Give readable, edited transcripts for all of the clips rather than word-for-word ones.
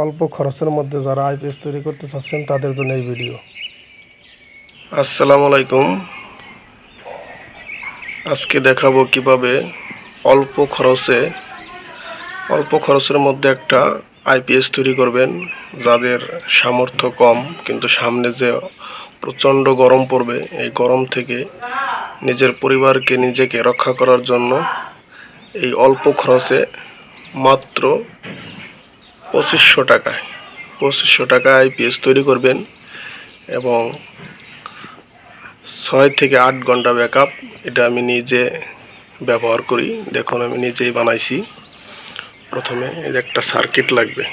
অল্প খরচের মধ্যে যারা আইপিএস তৈরি করতে চাচ্ছেন তাদের জন্য এই ভিডিও। আসসালামু আলাইকুম। আজকে দেখাবো কিভাবে অল্প খরচের মধ্যে একটা আইপিএস তৈরি করবেন। যাদের সামর্থ্য কম কিন্তু সামনে যে প্রচণ্ড গরম পড়বে, এই গরম থেকে নিজের পরিবারকে নিজেকে রক্ষা করার জন্য এই অল্প খরচে মাত্র 2500 টাকায় আইপিএস তৈরি করবেন এবং 6 থেকে 8 ঘন্টা ব্যাকআপ। এটা আমি নিজে ব্যবহার করি। দেখুন, আমি নিজেই বানাইছি। প্রথমে এই যে একটা সার্কিট লাগবে।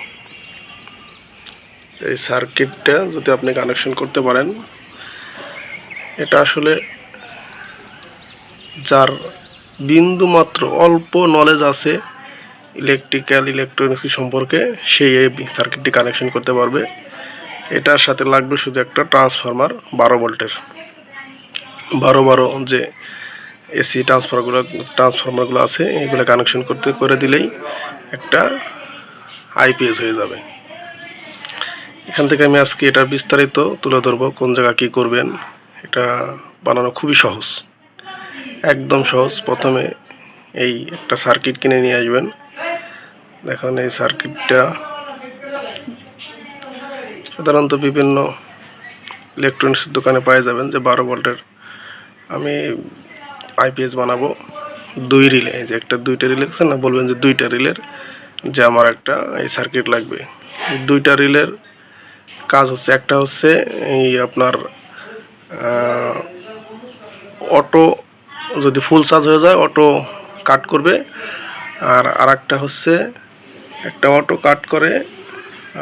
এই সার্কিটটা যদি আপনি কানেকশন করতে পারেন, এটা আসলে যার বিন্দু মাত্র অল্প নলেজ আছে ইলেকট্রনিক্স সম্পর্কে, সেই এই সার্কিটটি কানেকশন করতে পারবে। এটার সাথে লাগবে শুধু একটা ট্রান্সফরমার 12 ভোল্টের। 12 যে এসি ট্রান্সফরমারগুলো আছে, এগুলো কানেকশন করে দিলেই একটা আইপিএস হয়ে যাবে। এখান থেকে আমি আজকে এটা বিস্তারিত তুলে ধরবো, কোন জায়গা কী করবেন। এটা বানানো খুবই সহজ, একদম সহজ। প্রথমে এই একটা সার্কিট কিনে নিয়ে আসবেন। দেখুন, এই সার্কিটটা সাধারণত বিভিন্ন ইলেকট্রনিক্স দোকানে পাওয়া যাবেন। যে 12 ভোল্টের আমি আইপিএস বানাবো 2 রিলে। এই যে একটা 2টা রিলে দেখছেন না, বলবেন যে 2টা রিলের যে আমার একটা এই সার্কিট লাগবে। 2টা রিলের কাজ হচ্ছে, একটা হচ্ছে এই আপনার অটো, যদি ফুল চার্জ হয়ে যায় অটো কাট করবে। আর আরেকটা হচ্ছে একটা অটো কাট করে,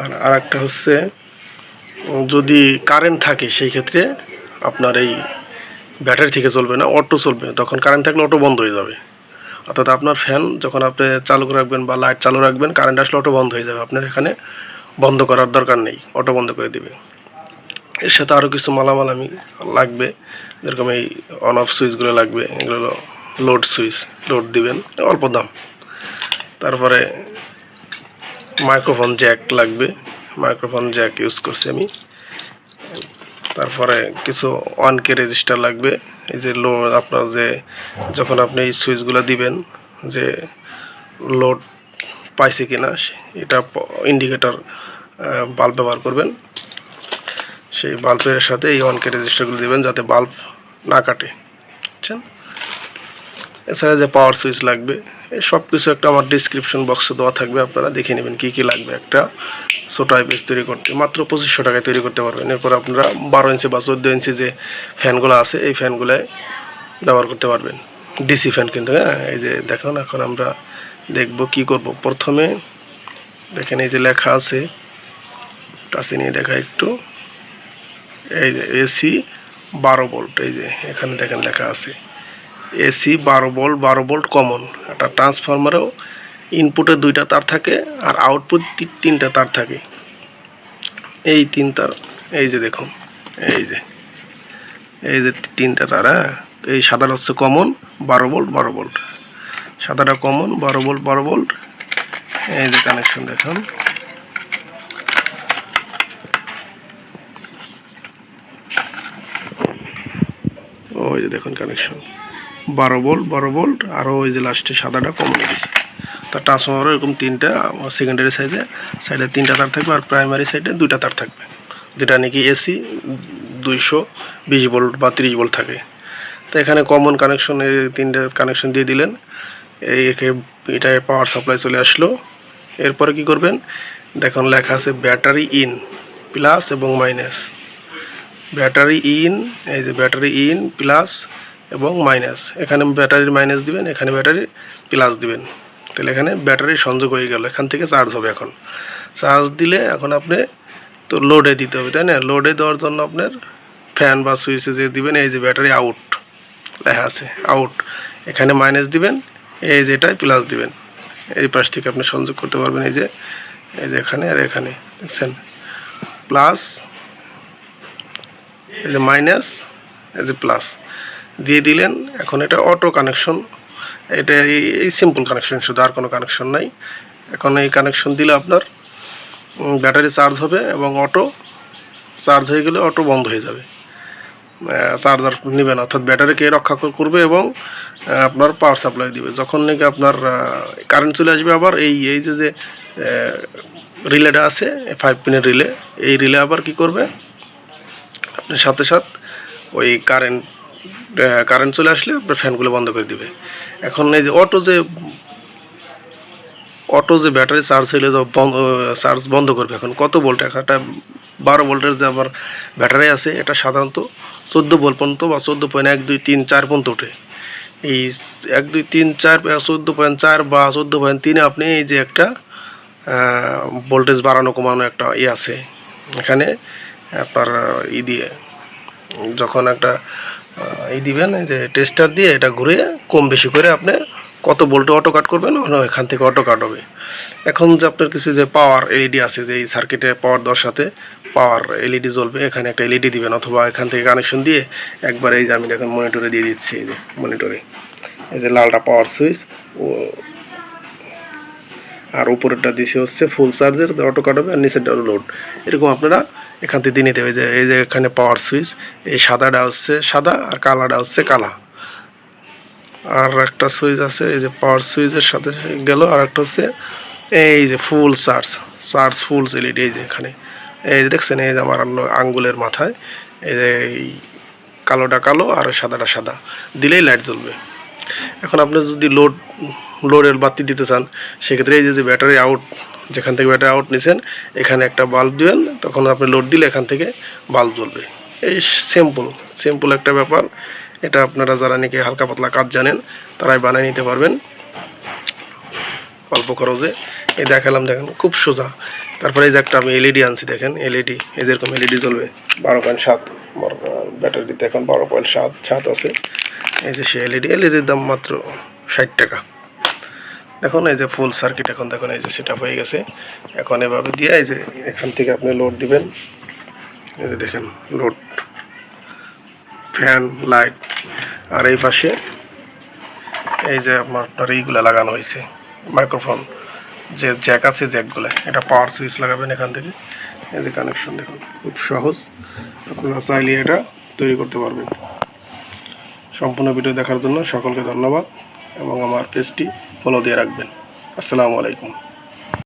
আর আরেকটা হচ্ছে যদি কারেন্ট থাকে সেই ক্ষেত্রে আপনার এই ব্যাটারি থেকে চলবে না, অটো চলবে। তখন কারেন্ট থাকলে অটো বন্ধ হয়ে যাবে। অর্থাৎ আপনার ফ্যান যখন আপনি চালু রাখবেন বা লাইট চালু রাখবেন, কারেন্ট আসলে অটো বন্ধ হয়ে যাবে। আপনার এখানে বন্ধ করার দরকার নেই, অটো বন্ধ করে দিবে। এর সাথে আরও কিছু মালামাল আমি লাগবে, যেরকম এই অন অফ সুইচগুলো লাগবে। এগুলো লোড সুইচ, লোড দিবেন, অল্প দাম। তারপরে মাইক্রোফোন জ্যাক লাগবে, মাইক্রোফোন জ্যাক ইউজ করছি আমি। তারপরে কিছু 1K রেজিস্টার লাগবে। এই যে লোড, আপনার যে যখন আপনি এই সুইচগুলো দিবেন যে লোড পাইছে কিনা, এটা ইন্ডিকেটর বাল্ব ব্যবহার করবেন। সেই বাল্বের সাথে এই 1K রেজিস্টারগুলো দিবেন যাতে বাল্ব না কাটে, বুঝছেন। এছাড়া যে পাওয়ার সুইচ লাগবে, এই সব কিছু একটা আমার ডিসক্রিপশন বক্সে দেওয়া থাকবে, আপনারা দেখে নেবেন কী কী লাগবে। একটা ছোটো আইপিএস তৈরি করতে মাত্র 2500 টাকায় তৈরি করতে পারবেন। এরপর আপনারা 12 ইঞ্চি বা 14 ইঞ্চি যে ফ্যানগুলো আছে, এই ফ্যানগুলোয় ব্যবহার করতে পারবেন। ডিসি ফ্যান কিন্তু, হ্যাঁ। এই যে দেখুন, এখন আমরা দেখব কি করব। প্রথমে দেখেন এই যে লেখা আছে, কাছে নিয়ে দেখা একটু। এই যে এসি 12 ভোল্ট, এই যে এখানে দেখেন লেখা আছে এসি 12 ভোল্ট, 12 ভোল্ট কমন। একটা ট্রান্সফরমারেও ইনপুটে 2টা তার থাকে আর আউটপুট 3টা তার থাকে। এই 3 তার, এই যে দেখুন, এই যে 3টা তার, হ্যাঁ। এই সাদাটা হচ্ছে কমন 12 ভোল্ট 12 ভোল্ট, সাদাটা কমন 12 ভোল্ট 12 ভোল্ট। এই যে কানেকশন দেখুন, ওই যে দেখুন কানেকশন 12 ভোল্ট 12 ভোল্ট। আরও ওই যে লাস্টে সাদাটা কমন দিয়েছে। তার ট্রান্সফরমারও এরকম 3টা, সেকেন্ডারি সাইডে 3টা তার থাকবে, আর প্রাইমারি সাইডে 2টা তার থাকবে, যেটা নাকি এসি 220 ভোল্ট বা 30 ভোল্ট থাকে। তো এখানে কমন কানেকশন, এই 3টা কানেকশন দিয়ে দিলেন। এটা পাওয়ার সাপ্লাই চলে আসলো। এরপরে কি করবেন, দেখুন লেখা আছে ব্যাটারি ইন, প্লাস এবং মাইনাস। ব্যাটারি ইন, এই যে ব্যাটারি ইন, প্লাস এবং মাইনাস। এখানে ব্যাটারির মাইনাস দিবেন, এখানে ব্যাটারির প্লাস দিবেন। তাহলে এখানে ব্যাটারি সংযোগ হয়ে গেল, এখান থেকে চার্জ হবে। এখন চার্জ দিলে এখন আপনি তো লোডে দিতে হবে, তাই না। লোডে দেওয়ার জন্য আপনার ফ্যান বা সুইচে যে দিবেন, এই যে ব্যাটারি আউট লেখা আছে, আউট, এখানে মাইনাস দিবেন, এই যে এটাই প্লাস দিবেন। এই পাশ থেকে আপনি সংযোগ করতে পারবেন। এই যে এখানে আর এখানে দেখছেন, প্লাস, এই যে মাইনাস, এই যে প্লাস দিয়ে দিলেন। এখন এটা অটো কানেকশন, এটা এই সিম্পল কানেকশন, শুধু আর কোনো কানেকশন নাই। এখন এই কানেকশন দিলে আপনার ব্যাটারি চার্জ হবে এবং অটো চার্জ হয়ে গেলে অটো বন্ধ হয়ে যাবে। চার্জার নেবেন অর্থাৎ ব্যাটারিকে রক্ষা করবে এবং আপনার পাওয়ার সাপ্লাই দিবে। যখন নাকি আপনার কারেন্ট চলে আসবে আবার এই এই যে যে রিলেটা আছে 5 পিনের রিলে, এই রিলে আবার কি করবে আপনার সাথে সাথে ওই কারেন্ট চলে আসলে আপনার ফ্যানগুলো বন্ধ করে দিবে। এখন এই যে অটো যে ব্যাটারি চার্জ হলে চার্জ বন্ধ করবে। এখন কত ভোল্ট, একটা 12 ভোল্টের যে আবার ব্যাটারি আছে এটা সাধারণত 14 ভোল্ট পর্যন্ত বা 14.1 2 3 4 পর্যন্ত ওঠে। এই 1 2 3 4 14.4 বা 14.3 আপনি এই যে একটা ভোল্টেজ বাড়ানো কমানো একটা আছে এখানে আপনার দিয়ে যখন একটা দিবেন এই যে টেস্টার দিয়ে এটা ঘুরে কম বেশি করে আপনি কত ভোল্টে অটো কাট করবেন এখান থেকে অটো কাট হবে। এখন যে আপনার কিছু যে পাওয়ার এলইডি আছে যে এই সার্কিটে পাওয়ার দেওয়ার সাথে পাওয়ার এলইডি জ্বলবে, এখানে একটা এলইডি দিবেন অথবা এখান থেকে কানেকশন দিয়ে একবার এই যে আমি এখন মনিটরে দিয়ে দিচ্ছি। এই যে মনিটরে এই যে লালটা পাওয়ার সুইচ আর উপরেরটা দিছে হচ্ছে ফুল চার্জের যে অটো কাট হবে আর নিচেরটা লোড। এরকম আপনারা এখান থেকে দিয়ে নিতে হবে। যে এই যে এখানে পাওয়ার সুইচ, এই সাদাটা হচ্ছে সাদা আর কালাটা হচ্ছে কালা। আর একটা সুইচ আছে এই যে পাওয়ার সুইচের সাথে গেল, আর একটা হচ্ছে এই যে ফুল চার্জ ফুল এলইডি। এই যে এখানে এই যে দেখছেন এই যে আমার আঙ্গুলের মাথায় এই যে কালোটা কালো আর সাদাটা সাদা দিলেই লাইট জ্বলবে। এখন আপনি যদি লোডের বাতি দিতে চান সেক্ষেত্রে এই যে ব্যাটারি আউট, যেখান থেকে ব্যাটারি আউট নিছেন এখানে একটা বাল্ব দিবেন, তখন আপনি লোড দিলে এখান থেকে বাল্ব জ্বলবে। এই সিম্পল একটা ব্যাপার। এটা আপনারা যারা নাকি হালকা পাতলা কাজ জানেন তারাই বানিয়ে নিতে পারবেন অল্প খরচে। এই দেখালাম, দেখেন খুব সোজা। তারপরে এই যে একটা আমি এলইডি আনছি, দেখেন এলইডি এই যেরকম এলইডি জ্বলবে 12.7 ব্যাটারিতে এখন 12.7 আছে। এই যে সে এলইডির দাম মাত্র 60 টাকা। দেখুন এই যে ফুল সার্কিট এখন দেখুন এই যে সেট আপ হয়ে গেছে। এখন এভাবে দিয়ে এই যে এখান থেকে আপনি লোড দিবেন। এই যে দেখেন লোড, ফ্যান, লাইট, আর এই পাশে এই যে আপনার এইগুলো লাগানো হয়েছে মাইক্রোফোন যে জ্যাক আছে জ্যাকগুলো, এটা পাওয়ার সুইচ লাগাবেন এখান থেকে। এই যে কানেকশন দেখুন খুব সহজ, আপনারা চাইলে এটা তৈরি করতে পারবেন। সম্পূর্ণ ভিডিও দেখার জন্য সকলকে ধন্যবাদ এবং আমার পেজটি ফলো দিয়ে রাখবেন। আসসালামু আলাইকুম।